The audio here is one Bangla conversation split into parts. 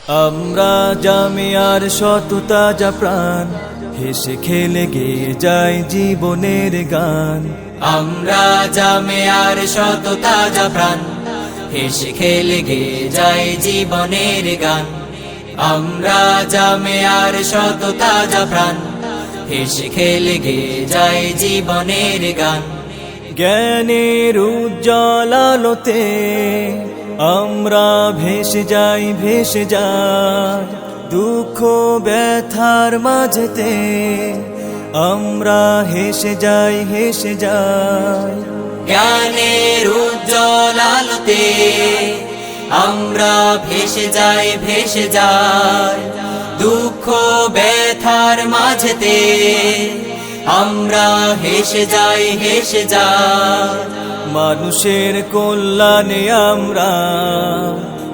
আমরা জামিয়ার শত তাজা প্রাণ, হেসে খেলে গেয়ে যায় জীবনের গান। আমরা জামিয়ার শত তাজা প্রাণ, হেসে খেলে গেয়ে যায় জীবনের গান। আমরা জামিয়ার শত তাজা প্রাণ, হেসে খেলে গেয়ে যায় জীবনের গান। জ্ঞানের উজ্জ্বল আলোতে আমরা ভেসে যাই, ভেসে যাই দুঃখ ব্যথার মাঝেতে। আমরা হেসে যাই, হেসে যাই। জ্ঞানের উজ্জ্বল আলোতে আমরা ভেসে যাই, ভেসে যাই দুঃখ ব্যথার মাঝেতে। আমরা হেসে যাই, হেসে যাই। মানুষের কল্যাণে আমরা,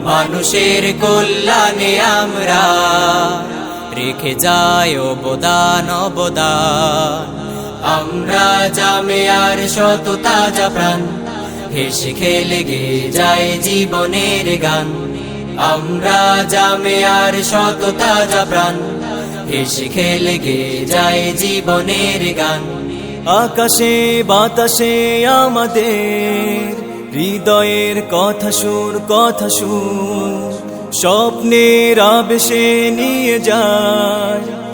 মানুষের কল্যাণে আমরা রেখে যাই অবদান, অবদান। আমরা জামিয়ার শত তাজা প্রাণ, হেসে খেলে গেয়ে যায় জীবনের গান। আমরা জামিয়ার শত তাজা প্রাণ, হেসে খেলে গেয়ে যায় জীবনের গান। আকাশে বাতাসে আমাদের হৃদয়ের কথা সুর, কথা সুর স্বপ্নের আবেশে নিয়ে যায়।